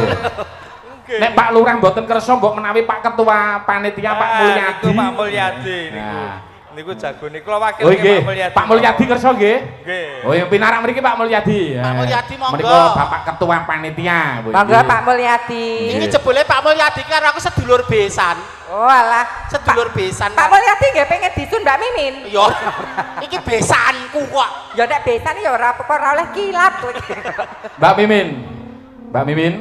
Nggih. Nek Pak Lurah mboten kersa mbok menawi Pak Ketua Panitia Pak Ah, Mulyadi. niku Pak Mulyadi niku. Nah. Niku jago niku kula wakil Oh nggih, nggih, Pak Mulyadi. Pak Mulyadi kersa nggih. Nggih. Oh yang pinarak mriki Pak Mulyadi. Pak Mulyadi, monggo. Menika Bapak Ketua Panitia. Bu, Monggo nggih. Pak Mulyadi. Iki jebule Pak Mulyadi karo aku sedulur besan. Oh alah. Sedulur besan. Pak Mulyadi nggih pengen disun Mbak Mimin. Yo. Iki besanku kok. Ya nek besan ya ora apa-apa ora oleh kilat. Mbak Mimin. Mbak Mimin.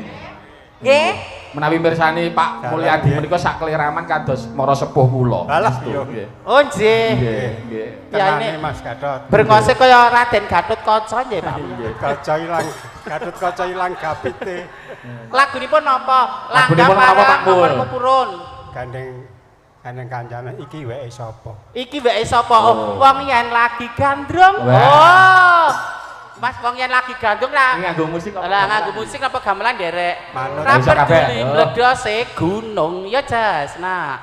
Nggih. Menawi mirsani Pak Mulyadi menika sak keliraman kados mara sepuh kula. Alah, Estu, iya. nggih. Oh nggih. Nggih, nggih. Ya Tenane ini Mas Gatot. berngose kaya Raden Gatot Kaca nggih Pak. Kaca ilang, Gatot kaca ilang gapite. Lagunipun napa? Lagunipun napa, Pak Mul? Purun. Gandeng kancane iki weke sapa? Iki weke sapa? Oh, wong yen lagi gandrung. Wah. Oh. Mas wong yen lagi gandrung lah. Ini nganggo musik apa? Lah nganggo musik apa gamelan derek? Manut. Ra Bisa kabeh. peduli mledose gunung ya jas. Nah,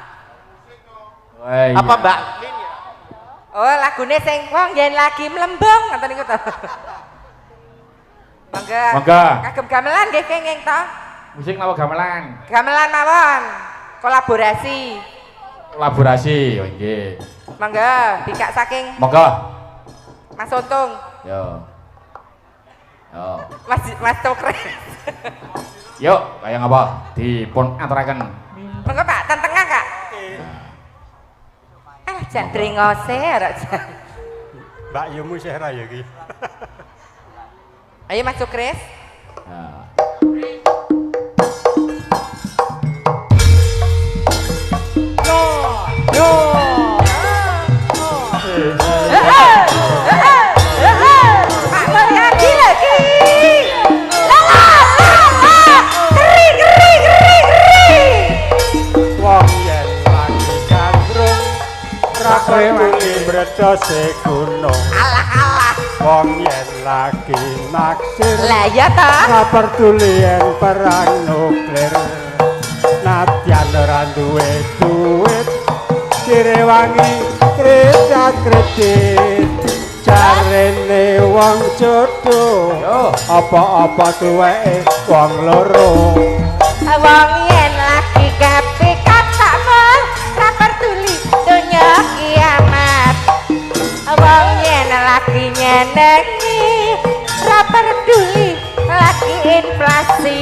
Wah, iya. apa Mbak? Oh lagune sing wong yen lagi mlembung ngoten niku to. Monggo. Monggo. Kagem gamelan nggih kenging to. Musik napa gamelan? Gamelan mawon. Kolaborasi. Kolaborasi, oh nggih. Mangga dikak saking Monggo. Mas Untung. Yo. Yo. Mas Tokres. Yuk, kaya ngapa? Dipun aturaken. Monggo Pak, ten tengah Kak. Ah, jan drengose ora jan. Mbak Yumu sih ra ya iki. Ayo Mas Tokres. Nah. Pak Mulyadi lagi. Wong yen lagi gandrung rakretuli bredose gunung. Alah. Wong yen lagi naksir Lah ya ta. ora peduli yen perang nuklir. Nadyan ora duwe duit direwangi kredit jarene wong jodoh apa-apa duweke wong loro. Wong yen lagi kepikat tak mul ra peduli donya kiamat. Wong yen lagi nyenengi ra peduli lagi inflasi.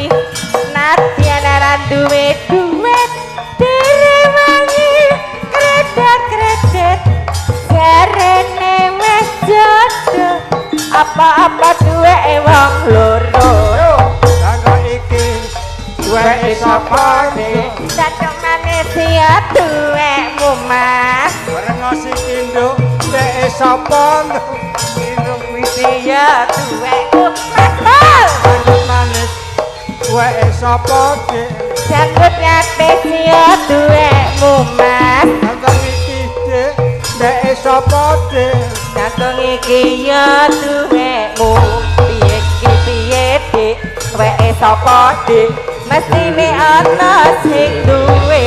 Nadyan ora duwe duit direwangi kredit jarene wis jodoh apa-apa duweke wong loro. Kanggo iki duweke sapa iki? Datang manusia duwekmu mas. Rengo sing induk dheke sapa? Induk ya duwekmu mas bol. Lanjut manis duweke sapa iki? Janggut nyate ya duwekmu mas. Kanggo iki dheke sapa iki? Datang iki ya duwekmu. Piye dik duweke sapa dik? Mestine ana sing duwe.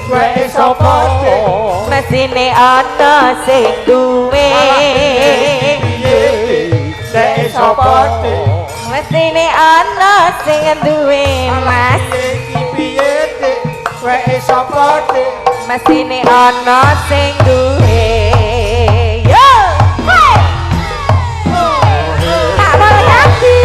Duweke sapa iki? Mestine ana sing duwe. Dheke sapa iki? Mestine ana sing duwe mas. Iki piye dik? Duweke sapa iki? Mestine ana sing duwe. Yo! Hey! Tak Mulyadi.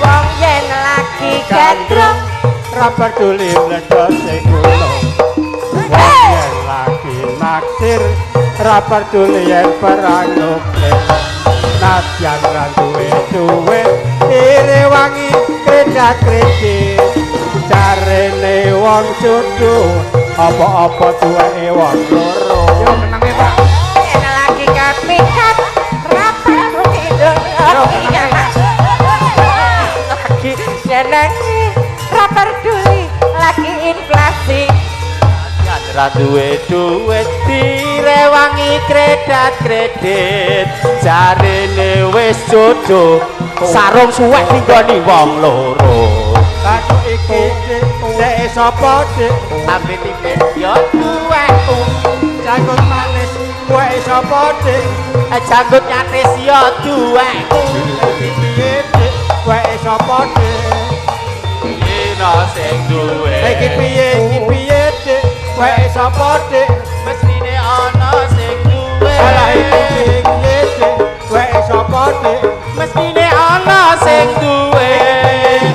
Wong yen lagi gandrung Ra peduli mledose gunung. Wong yen lagi naksir ra peduli yen perang nuklir. Nadyan ra duwe duit direwangi kredit jarene wong jodoh apa-apa duweke wong loro. Yo menange Pak. yen lagi kepikat rapat dunia lagi nyenengi ra peduli lagi inflasi. Ra duwe duit direwangi kredit jarene wis jodoh sarung suwek dinggoni wong loro. Kanggo iki dheke sapa dik? Ambe tipis yo duweku Janggut manis duweke sapa dik? janggut nyatis yo duweku Piye dik? Duweke sapa dik? ino sing duwe Iki piye dik? Duweke sapa dik? mestine ana sing duwe Alah iki piye dik? Duweke sapa dik? mestine ana sing duwe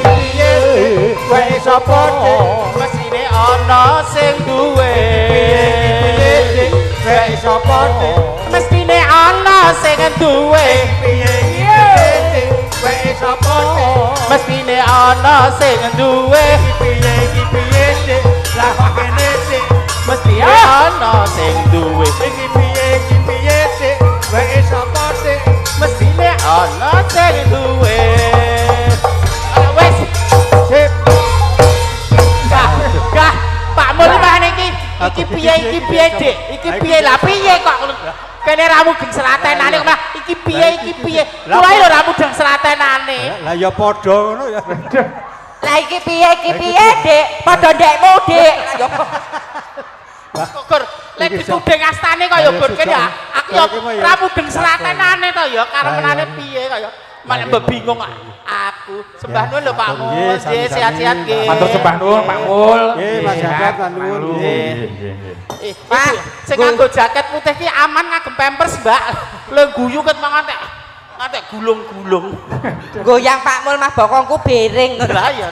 Piye dik? Duweke sapa dik? mestine ana sing duwe Piye dik? Duweke sapa dik? mestine ana sing duwe Piye dik? Duweke sapa dik? mestine ana sing duwe Piye dik? Lah kok kene dik? mesti ana sing duwe Iki piye dik? Duweke sapa dik? mestine ana sing duwe wis Sip. gah Pak Mul mana iki piye dik iki piye lah piye kok kene ramu geng selatenane kok iki piye kula lho ramu geng selatenane Lah ya padha ngono ya. Lah iki piye dik? Padha ndekmu dik. Kur Lek dituding astane kaya gon kene aku ya ra mudeng selatenane to ya karepenane piye kaya malah mbok bingung aku. Sembah nuwun lho Pak Mul. Nggih sehat-sehat nggih. Matur sembah nuwun Pak Mul. Nggih Mas Jagat nuwun nggih. Pak, sing nganggo jaket putih ki aman ngagem Pampers, Mbak. Lho guyu ket mangantek. Ngantek gulung-gulung. Goyang Pak Mul mah bokongku bering. Lah ya.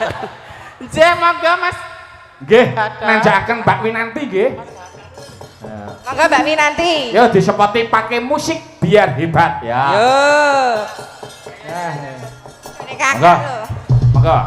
Nggih, monggo Mas. Nggih, nanjakaken Mbak Winanti nggih. Monggo Mbak Winanti. Yo disepoti pakai musik biar hebat ya. Yo. Ini kakak Monggo. lho. Monggo.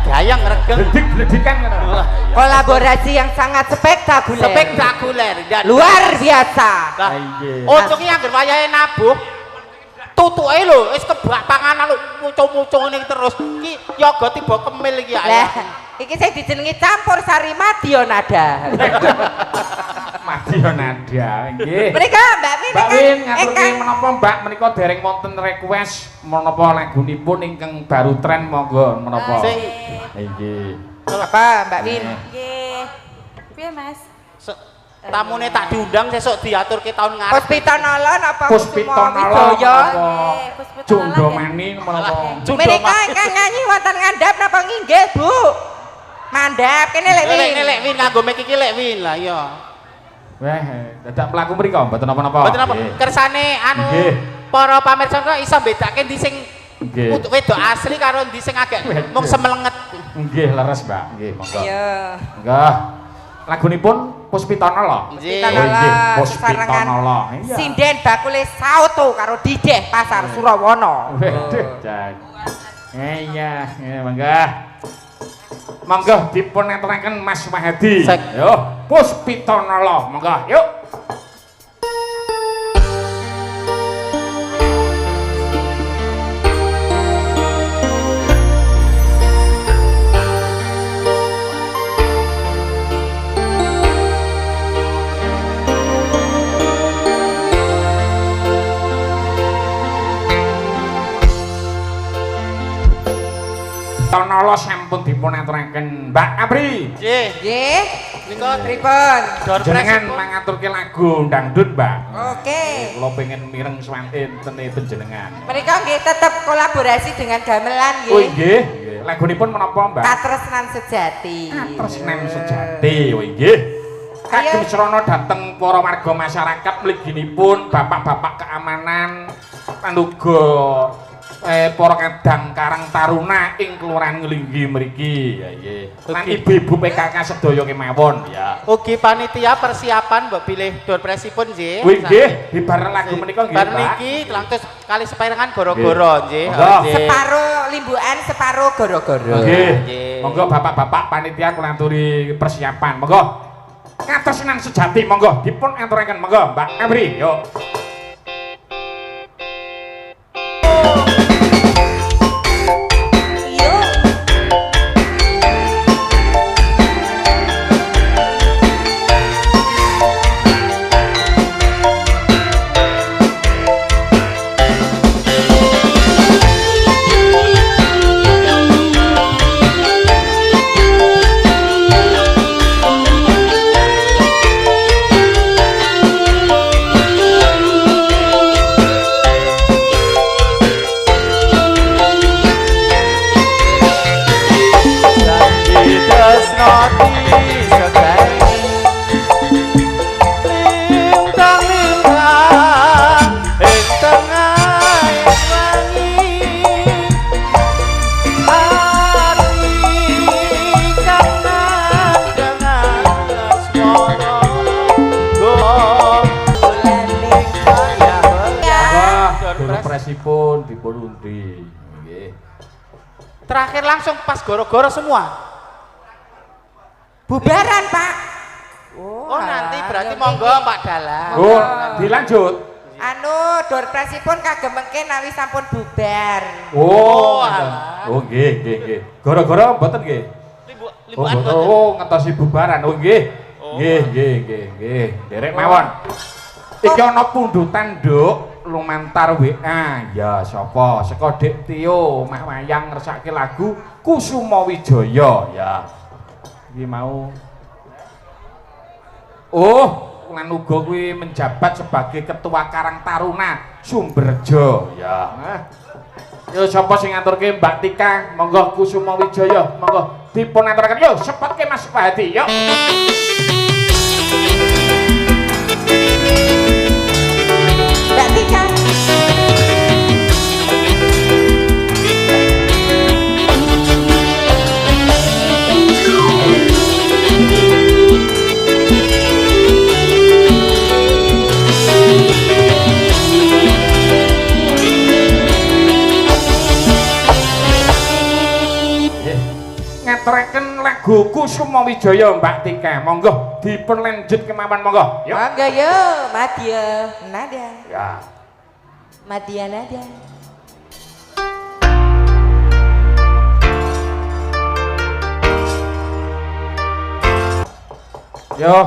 Gayang regeng Bledik-bledikan ngono. Kolaborasi yang sangat spektakuler. spektakuler. Luar biasa. Lah, untungnya anggere wayahe nabuh tutuke lho wis kebak panganan lho mucung-mucung ngene terus. Iki yoga tiba kemil iki ya. Lah, iki sing dijenengi campur sari madyanada. Madyanada nggih. Menika Mbak Min Mbak Win ngaturke menapa Mbak menika dereng wonten request menapa lagunipun ingkang baru tren monggo menapa. Sing Nggih. apa Mbak Win? Nggih. Piye Mas? tamune tak diundang sesuk diaturke tahun ngarep. Puspitanala napa Puspitanala Wijaya? apa Jondo Mani menapa. Menika ingkang nyanyi wonten ngandhap napa nginggih Bu? Mandhap kene lek Win. Lek Win nganggo mic iki lek Win lah ya. Weh, dadak mlaku mriko mboten napa-napa. Mboten apa kersane anu Nggih. para pamirsa kok iso bedake ndi sing Nggih. wedok asli karo ndi sing agak mung semelenget. Nggih leres Mbak. Nggih monggo. Iya. Nggih. Lagunipun Puspitanala. Nggih. Oh, nggih, Puspitanala Puspitanala. Iya. sinden bakule sauto karo Dideh Pasar Surawana. Waduh, jan. Iya, monggo. Monggo dipun aturaken Mas Mahadi. Sek. Yo, Puspitanala, monggo. Yuk. Puspitanala sampun dipun aturaken Mbak Apri. Nggih. Nggih. Nika Pripun? Jenengan mangaturke lagu dangdut, Mbak. Oke. Kula pengen mireng swanten panjenengan. Mereka nggih tetap kolaborasi dengan gamelan Oh nggih. nggih. Lagunipun menapa, Mbak? Katresnan sejati. Katresnan sejati. Oh nggih. Kagem Ayo. srana dhateng para warga masyarakat mliginipun bapak-bapak keamanan lan uga para kadang Karang Taruna ing Kelurahan Nglinggi mriki. Ya nggih. Lan ibu-ibu PKK sedaya kemawon ya. Ugi panitia persiapan mbok pilih door presipun nggih. Oh nggih, bibar lagu menika nggih, Bar Mbak. niki lantus kali seperengan goro-goro nggih. Monggo. Nggih. Separuh limbuan, separuh goro-goro. Nggih. Nggih. Monggo bapak-bapak panitia kula aturi persiapan. Monggo. Katresnan sejati monggo dipun aturaken monggo Mbak Amri. Yuk. Presipun dipun undi. Nggih. Terakhir langsung pas goro-goro semua. Bubaran, Pak. Oh, nanti berarti ya monggo nggih. Pak Dalang. Oh, dilanjut. Anu door presipun kagem mengke nawi sampun bubar. Oh, alah. oh nggih, nggih, nggih. Gara-gara mboten nggih. Oh, Limbukan mboten. Oh, ngetosi bubaran. Oh, nggih. Nggih, nggih, nggih, nggih. Derek mawon. Iki ana pundutan, Nduk, lumantar WA. Ya, sapa? Saka Dik Tio, mak wayang ngersake lagu Kusuma Wijaya. Ya. Iki mau. Oh, lan uga kuwi menjabat sebagai ketua Karang Taruna Sumberjo. Ya. Yo sapa sing ngaturke Mbak Tika? Monggo Kusuma Wijaya, monggo dipun aturaken. Yo sepatke Mas Pahadi, yo. Mbak Tika. Ngaturaken lagu Kusuma Wijaya Mbak Tika. Monggo dipun lanjut kemawon monggo. Yo. Monggo yo, Madya Nada. Ya. Madya Nada. Yo